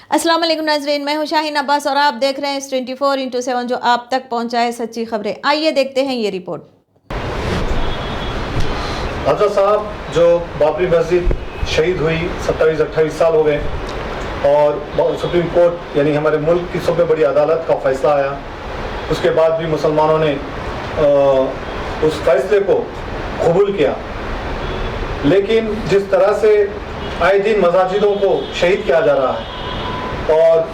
अस्सलाम वालेकुम नाज़रीन, मैं हूं शाहीन अब्बास और आप देख रहे हैं 24x7 जो आप तक पहुंचाए सच्ची खबरें। आइए देखते हैं ये रिपोर्ट। हज़रत साहब जो बाबरी मस्जिद शहीद हुई 27-28 साल हो गए और सुप्रीम कोर्ट यानी हमारे मुल्क की सबसे बड़ी अदालत का फ़ैसला आया, उसके बाद भी मुसलमानों ने उस फैसले को कबूल किया। लेकिन जिस तरह से आए दिन मसाजिदों को शहीद किया जा रहा है और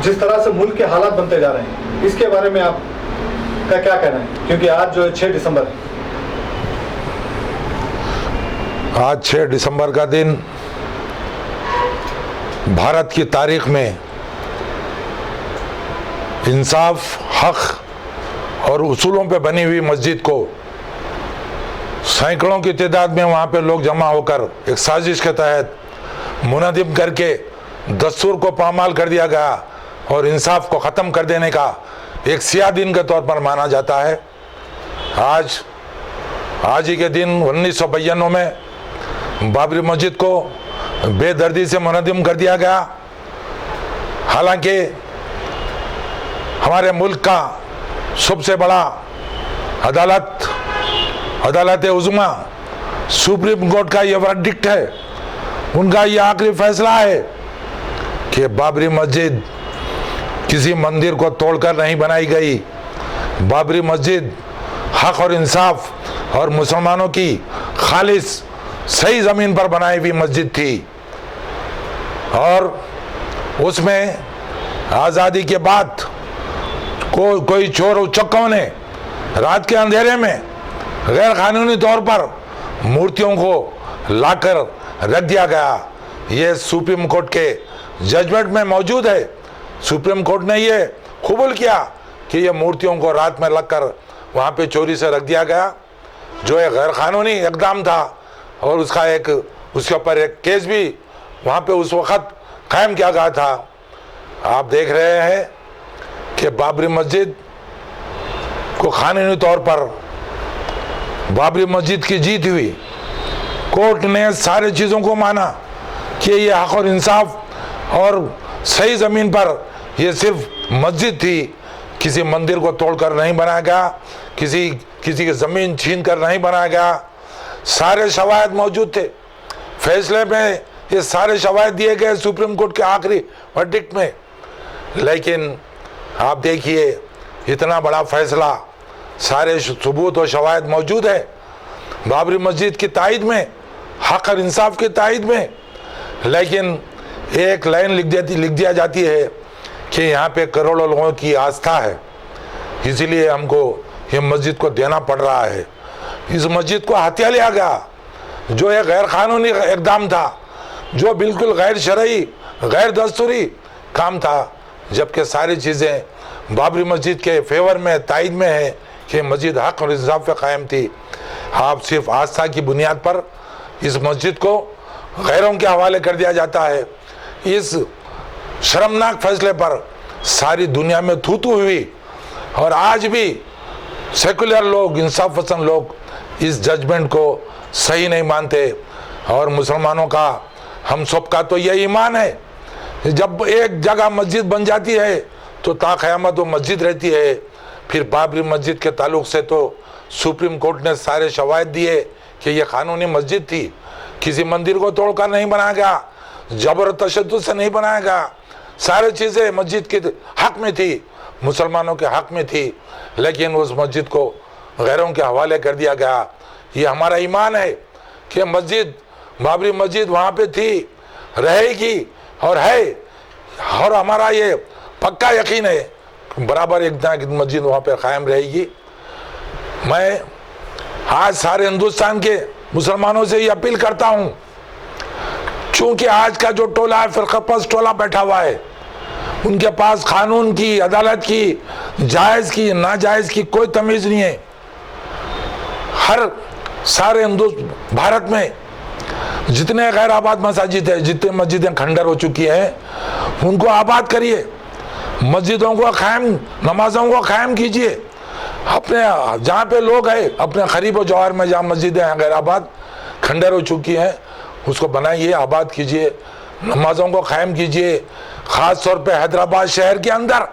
जिस तरह से मुल्क के हालात बनते जा रहे हैं, इसके बारे में आपका क्या कहना है? क्योंकि आज जो 6 दिसंबर है, आज 6 दिसंबर का दिन भारत की तारीख में इंसाफ, हक और उसूलों पे बनी हुई मस्जिद को सैकड़ों की तादाद में वहाँ पे लोग जमा होकर एक साजिश के तहत मुनज़्ज़म करके दस्तूर को पामाल कर दिया गया और इंसाफ को ख़त्म कर देने का एक सियाह दिन के तौर पर माना जाता है। आज ही के दिन 1992 में बाबरी मस्जिद को बेदर्दी से मुनज़्ज़म कर दिया गया। हालांकि हमारे मुल्क का सबसे बड़ा अदालत उज़्मा सुप्रीम कोर्ट का ये वर्डिक्ट है, उनका ये आखिरी फैसला है कि बाबरी मस्जिद किसी मंदिर को तोड़कर नहीं बनाई गई। बाबरी मस्जिद हक और इंसाफ और मुसलमानों की खालिस सही ज़मीन पर बनाई हुई मस्जिद थी और उसमें आज़ादी के बाद कोई चोर उचक्कों ने रात के अंधेरे में गैर कानूनी तौर पर मूर्तियों को लाकर रख दिया गया। ये सुप्रीम कोर्ट के जजमेंट में मौजूद है। सुप्रीम कोर्ट ने ये कबूल किया कि ये मूर्तियों को रात में लगकर वहाँ पे चोरी से रख दिया गया, जो एक गैर कानूनी इक़दाम था और उसके ऊपर एक केस भी वहाँ पे उस वक़्त कायम किया गया था। आप देख रहे हैं कि बाबरी मस्जिद को कानूनी तौर पर बाबरी मस्जिद की जीत हुई। कोर्ट ने सारी चीज़ों को माना कि ये हक और इंसाफ और सही ज़मीन पर ये सिर्फ मस्जिद थी, किसी मंदिर को तोड़कर नहीं बनाया गया, किसी की ज़मीन छीन कर नहीं बनाया गया। सारे शवाहिद मौजूद थे। फैसले में ये सारे शवाहिद दिए गए सुप्रीम कोर्ट के आखिरी वर्डिक्ट में। लेकिन आप देखिए, इतना बड़ा फैसला, सारे सबूत और शवाहिद मौजूद है बाबरी मस्जिद की तायद में, हक और इंसाफ की तायद में, लेकिन एक लाइन लिख दिया जाती है कि यहाँ पे करोड़ों लोगों की आस्था है, इसीलिए हमको ये मस्जिद को देना पड़ रहा है। इस मस्जिद को हत्या लिया गया, जो एक गैर कानूनी इक़दाम था, जो बिल्कुल गैर शरई, गैर दस्तूरी काम था, जबकि सारी चीज़ें बाबरी मस्जिद के फेवर में, तायद में है कि मस्जिद हक और इंसाफ पे कायम थी। आप सिर्फ आस्था की बुनियाद पर इस मस्जिद को गैरों के हवाले कर दिया जाता है। इस शर्मनाक फैसले पर सारी दुनिया में थू थू हुई और आज भी सेकुलर लोग, इंसाफ पसंद लोग इस जजमेंट को सही नहीं मानते। और मुसलमानों का, हम सब का तो यही ईमान है, जब एक जगह मस्जिद बन जाती है तो ता क़यामत वो मस्जिद रहती है। फिर बाबरी मस्जिद के ताल्लुक़ से तो सुप्रीम कोर्ट ने सारे शवाहिद दिए कि यह कानूनी मस्जिद थी, किसी मंदिर को तोड़कर नहीं बनाया गया, जबर तशद्दुद से नहीं बनाया गया, सारी चीज़ें मस्जिद के हक़ में थी, मुसलमानों के हक़ में थी, लेकिन उस मस्जिद को गैरों के हवाले कर दिया गया। ये हमारा ईमान है कि मस्जिद, बाबरी मस्जिद वहाँ पे थी, रहेगी और है, और हमारा ये पक्का यकीन है बराबर एक मस्जिद वहाँ पे कायम रहेगी। मैं आज सारे हिंदुस्तान के मुसलमानों से ये अपील करता हूँ, चूँकि आज का जो टोला है, फ़िरक़ापरस्त टोला बैठा हुआ है, उनके पास कानून की, अदालत की, जायज़ की, नाजायज़ की कोई तमीज़ नहीं है। सारे भारत में जितने गैर आबाद मसाजिद है, जितने मस्जिदें खंडर हो चुकी हैं, उनको आबाद करिए, मस्जिदों को कायम, नमाज़ों को कायम कीजिए। अपने जहाँ पे लोग हैं, अपने करीब व जवार में जहाँ मस्जिदें हैं गैर आबाद, खंडर हो चुकी हैं, उसको बनाइए, आबाद कीजिए, नमाजों को कायम कीजिए। ख़ास तौर पे हैदराबाद शहर के अंदर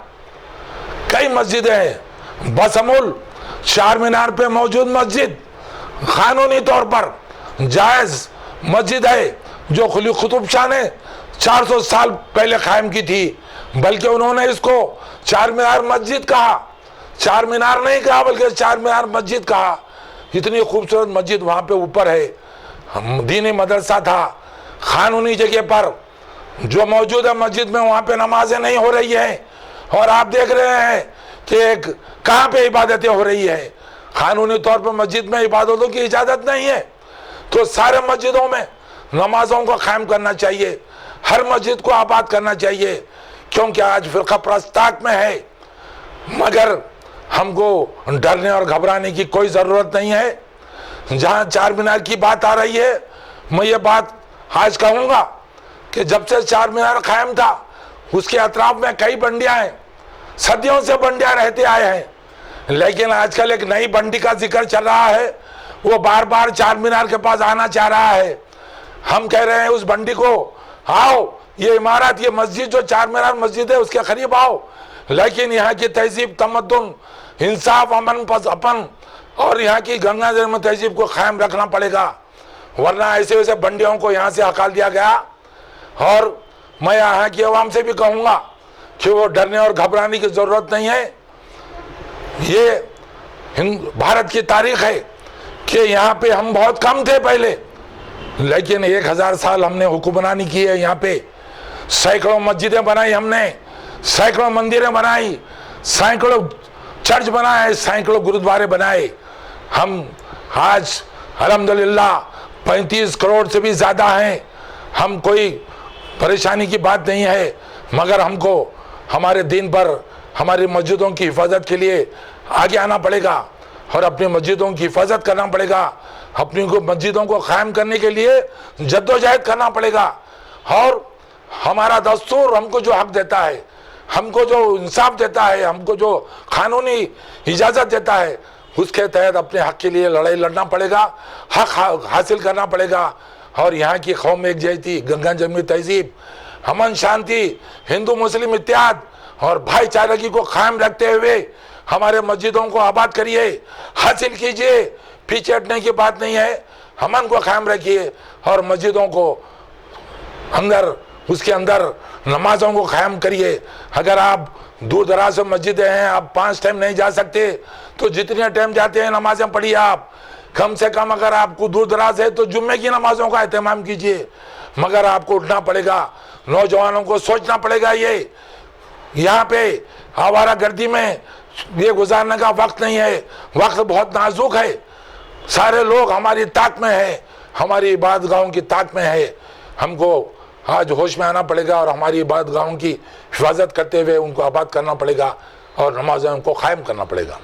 कई मस्जिदें हैं, बसमुल चार मीनार पे मौजूद मस्जिद कानूनी तौर पर जायज़ मस्जिद है, जो कुली कुतुब शाह ने 400 साल पहले कायम की थी, बल्कि उन्होंने इसको चार मीनार मस्जिद कहा, चार मीनार नहीं कहा बल्कि चार मीनार मस्जिद कहा। इतनी खूबसूरत मस्जिद वहाँ पे ऊपर है, दीनी मदरसा था, कानूनी जगह पर जो मौजूद है मस्जिद में, वहाँ पे नमाजें नहीं हो रही हैं और आप देख रहे हैं कि कहाँ पे इबादतें हो रही है। कानूनी तौर पर मस्जिद में इबादतों की इजाज़त नहीं है, तो सारे मस्जिदों में नमाजों को कायम करना चाहिए, हर मस्जिद को आबाद करना चाहिए, क्योंकि आज फिरका प्रस्ताक में है। मगर हमको डरने और घबराने की कोई ज़रूरत नहीं है। जहाँ चार मीनार की बात आ रही है, मैं ये बात आज कहूँगा कि जब से चार मीनार कायम था उसके अतराफ में कई बंडियाँ हैं, सदियों से बंडियाँ रहते आए हैं, लेकिन आजकल एक नई बंडी का जिक्र चल रहा है, वो बार बार चार मीनार के पास आना चाह रहा है। हम कह रहे हैं उस बंडी को, आओ ये इमारत, ये मस्जिद जो चार मीनार मस्जिद है उसके करीब आओ, लेकिन यहाँ की तहजीब, तमद्दुन, इंसाफ, अमन, अपन और यहाँ की गंगा जमुना तहजीब को कायम रखना पड़ेगा, वरना ऐसे वैसे बंडियों को यहाँ से हकाल दिया गया। और मैं यहाँ की आवाम से भी कहूँगा कि वो डरने और घबराने की ज़रूरत नहीं है। ये भारत की तारीख है कि यहाँ पे हम बहुत कम थे पहले, लेकिन 1000 साल हमने हुक्मरानी की है। यहाँ पे सैकड़ों मस्जिदें बनाई हमने, सैकड़ों मंदिरें बनाई, सैकड़ों चर्च बनाए, सैकड़ों गुरुद्वारे बनाए। हम आज अल्हम्दुलिल्लाह 35 करोड़ से भी ज़्यादा हैं। हम कोई परेशानी की बात नहीं है, मगर हमको हमारे दीन पर, हमारी मस्जिदों की हिफाजत के लिए आगे आना पड़ेगा और अपनी मस्जिदों की हिफाजत करना पड़ेगा, अपनी मस्जिदों को कायम करने के लिए जद्दोजहद करना पड़ेगा। और हमारा दस्तूर हमको जो हक देता है, हमको जो इंसाफ देता है, हमको जो कानूनी इजाज़त देता है, उसके तहत अपने हक के लिए लड़ाई लड़ना पड़ेगा, हक हासिल करना पड़ेगा। और यहाँ की कौम एक जैसी, गंगा जमुनी तहजीब, अमन शांति, हिंदू मुस्लिम इत्तेहाद और भाईचारगी को कायम रखते हुए हमारे मस्जिदों को आबाद करिए, हासिल कीजिए। पीछे हटने की बात नहीं है, अमन को कायम रखिए और मस्जिदों को अंदर, उसके अंदर नमाजों को कायम करिए। अगर आप दूर दराज से मस्जिदें हैं, आप 5 टाइम नहीं जा सकते, तो जितने टाइम जाते हैं नमाजें पढ़िए आप। कम से कम अगर आपको दूर दराज है तो जुम्मे की नमाजों का एहतमाम कीजिए। मगर आपको उठना पड़ेगा, नौजवानों को सोचना पड़ेगा, ये यहाँ पे आवारा गर्दी में ये गुजारने का वक्त नहीं है, वक्त बहुत नाजुक है। सारे लोग हमारी ताक में है, हमारी इबादतगाहों की ताक में है। हमको आज होश में आना पड़ेगा और हमारी इबादतगाहों की हिफाजत करते हुए उनको आबाद करना पड़ेगा और नमाज़ों को कायम करना पड़ेगा।